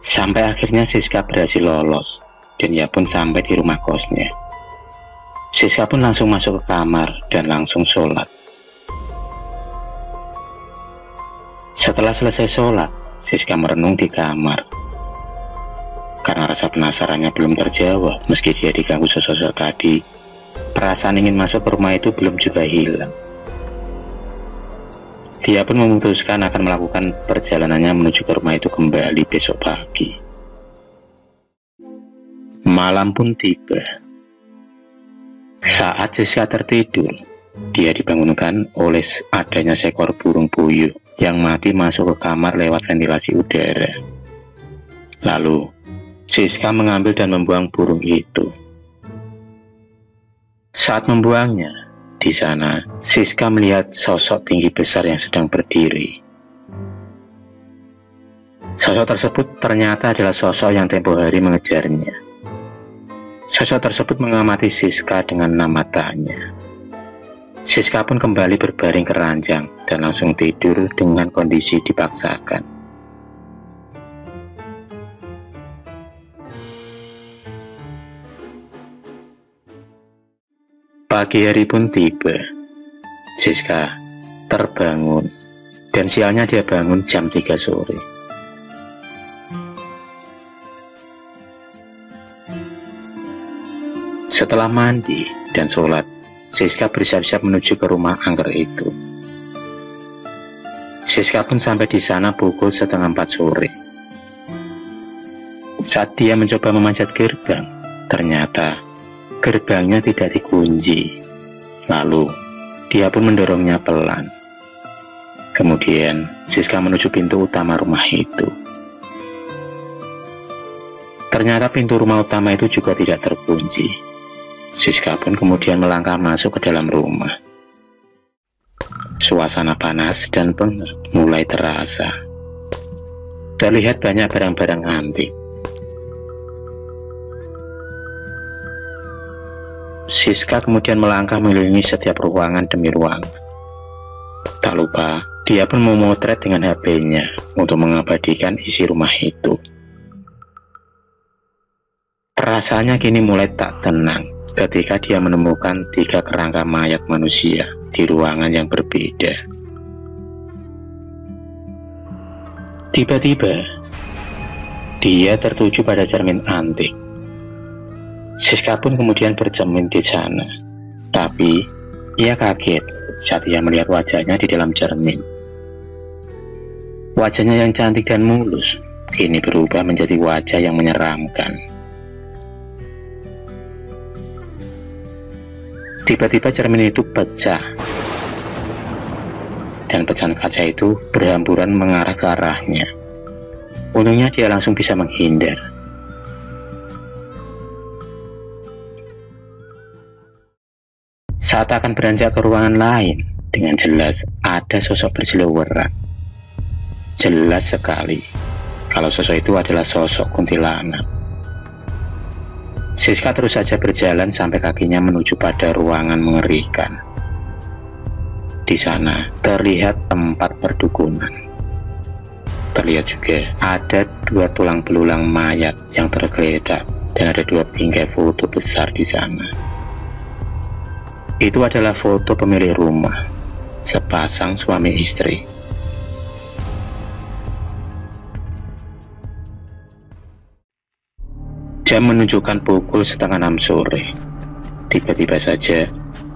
Sampai akhirnya Siska berhasil lolos, dan ia pun sampai di rumah kosnya. Siska pun langsung masuk ke kamar dan langsung sholat. Setelah selesai sholat, Siska merenung di kamar. Karena rasa penasarannya belum terjawab, meski dia diganggu sosok tadi, perasaan ingin masuk ke rumah itu belum juga hilang. Dia pun memutuskan akan melakukan perjalanannya menuju ke rumah itu kembali besok pagi. Malam pun tiba. Saat Siska tertidur, dia dibangunkan oleh adanya seekor burung puyuh yang mati masuk ke kamar lewat ventilasi udara. Lalu, Siska mengambil dan membuang burung itu. Saat membuangnya, di sana Siska melihat sosok tinggi besar yang sedang berdiri. Sosok tersebut ternyata adalah sosok yang tempo hari mengejarnya. Sosok tersebut mengamati Siska dengan 6 matanya. Siska pun kembali berbaring ke ranjang dan langsung tidur dengan kondisi dipaksakan. Pagi hari pun tiba. Siska terbangun, dan sialnya dia bangun jam 3 sore. Setelah mandi dan sholat, Siska bersiap-siap menuju ke rumah angker itu. Siska pun sampai di sana pukul 3:30 sore. Saat dia mencoba memanjat gerbang, ternyata gerbangnya tidak dikunci. Lalu, dia pun mendorongnya pelan. Kemudian, Siska menuju pintu utama rumah itu. Ternyata pintu rumah utama itu juga tidak terkunci. Siska pun kemudian melangkah masuk ke dalam rumah. Suasana panas dan pengap mulai terasa. Terlihat banyak barang-barang antik. Siska kemudian melangkah mengelilingi setiap ruangan demi ruangan. Tak lupa, dia pun memotret dengan HP-nya untuk mengabadikan isi rumah itu. Perasaannya kini mulai tak tenang ketika dia menemukan 3 kerangka mayat manusia di ruangan yang berbeda. Tiba-tiba, dia tertuju pada cermin antik. Siska pun kemudian bercermin di sana, tapi ia kaget saat ia melihat wajahnya di dalam cermin. Wajahnya yang cantik dan mulus kini berubah menjadi wajah yang menyeramkan. Tiba-tiba cermin itu pecah, dan pecahan kaca itu berhamburan mengarah ke arahnya. Untungnya dia langsung bisa menghindar. Saat akan beranjak ke ruangan lain, dengan jelas ada sosok berseleweran. Jelas sekali kalau sosok itu adalah sosok kuntilanak. Siska terus saja berjalan sampai kakinya menuju pada ruangan mengerikan. Di sana terlihat tempat perdukunan. Terlihat juga ada 2 tulang belulang mayat yang tergeletak dan ada 2 bingkai foto besar di sana. Itu adalah foto pemilik rumah, sepasang suami istri. Jam menunjukkan pukul 5:30 sore. Tiba-tiba saja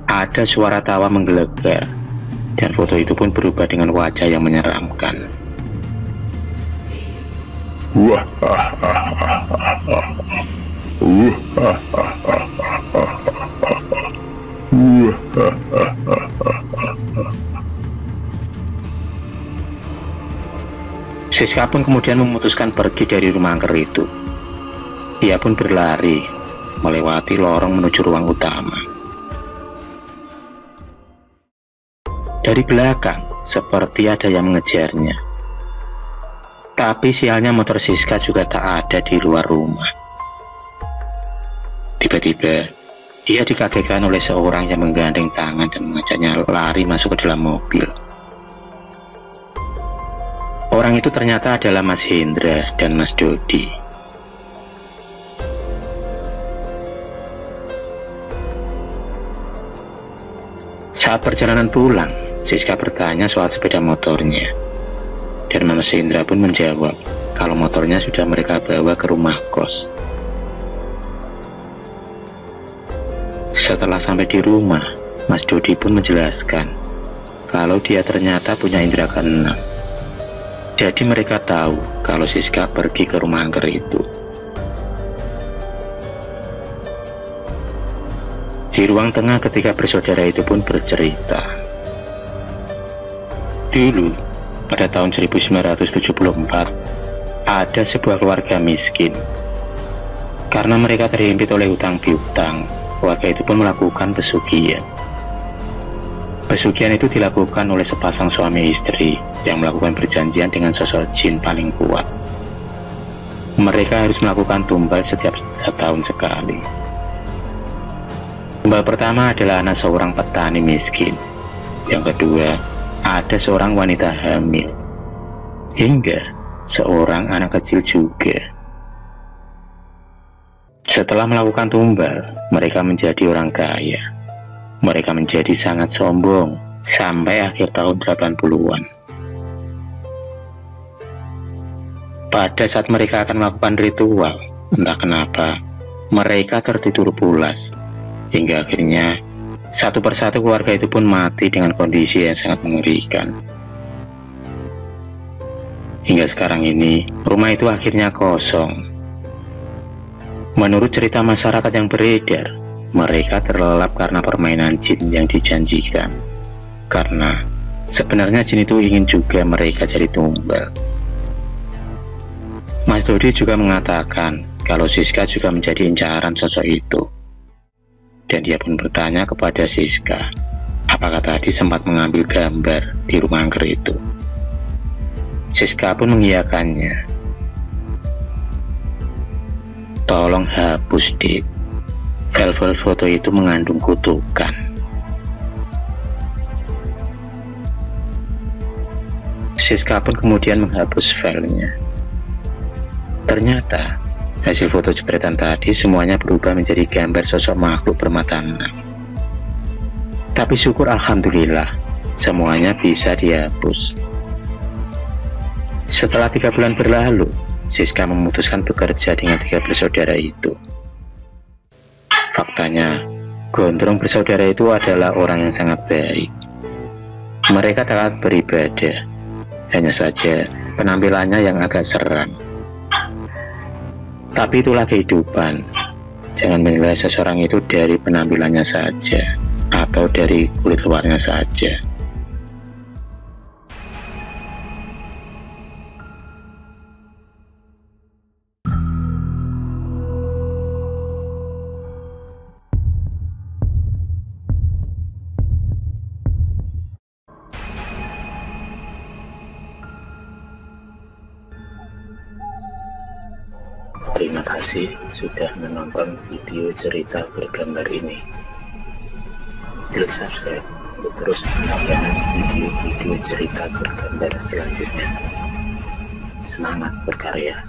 ada suara tawa menggelegar, dan foto itu pun berubah dengan wajah yang menyeramkan. Siska pun kemudian memutuskan pergi dari rumah angker itu. Dia pun berlari melewati lorong menuju ruang utama. Dari belakang seperti ada yang mengejarnya. Tapi sialnya motor Siska juga tak ada di luar rumah. Tiba-tiba dia dikagetkan oleh seorang yang menggandeng tangan dan mengajaknya lari masuk ke dalam mobil. Orang orang itu ternyata adalah Mas Hendra dan Mas Dodi. Saat perjalanan pulang, Siska bertanya soal sepeda motornya, dan Mas Hendra pun menjawab kalau motornya sudah mereka bawa ke rumah kos. Setelah sampai di rumah, Mas Dodi pun menjelaskan kalau dia ternyata punya indera keenam. Jadi mereka tahu kalau Siska pergi ke rumah angker itu. Di ruang tengah ketika bersaudara itu pun bercerita. Dulu, pada tahun 1974, ada sebuah keluarga miskin. Karena mereka terhimpit oleh hutang piutang, keluarga itu pun melakukan pesugihan. Pesugihan itu dilakukan oleh sepasang suami istri yang melakukan perjanjian dengan sosok jin paling kuat. Mereka harus melakukan tumbal setiap setahun sekali. Tumbal pertama adalah anak seorang petani miskin. Yang kedua, ada seorang wanita hamil. Hingga seorang anak kecil juga. Setelah melakukan tumbal, mereka menjadi orang kaya. Mereka menjadi sangat sombong sampai akhir tahun 80-an. Pada saat mereka akan melakukan ritual, entah kenapa, mereka tertidur pulas. Hingga akhirnya, satu persatu keluarga itu pun mati dengan kondisi yang sangat mengerikan. Hingga sekarang ini, rumah itu akhirnya kosong. Menurut cerita masyarakat yang beredar, mereka terlelap karena permainan jin yang dijanjikan. Karena sebenarnya jin itu ingin juga mereka jadi tumbal. Mas Dodi juga mengatakan kalau Siska juga menjadi incaran sosok itu. Dan dia pun bertanya kepada Siska, apakah tadi sempat mengambil gambar di rumah angker itu. Siska pun mengiyakannya. Tolong hapus, Dik. File-file foto itu mengandung kutukan. Siska pun kemudian menghapus filenya. Ternyata hasil foto jepretan tadi semuanya berubah menjadi gambar sosok makhluk bermata enam. Tapi syukur alhamdulillah semuanya bisa dihapus. Setelah 3 bulan berlalu, Siska memutuskan bekerja dengan 3 bersaudara itu. Faktanya, Gondrong bersaudara itu adalah orang yang sangat baik. Mereka taat beribadah, hanya saja penampilannya yang agak seram. Tapi itulah kehidupan. Jangan menilai seseorang itu dari penampilannya saja, atau dari kulit luarnya saja. Terima kasih sudah menonton video cerita bergambar ini. Klik subscribe untuk terus mendapatkan video-video cerita bergambar selanjutnya. Semangat berkarya.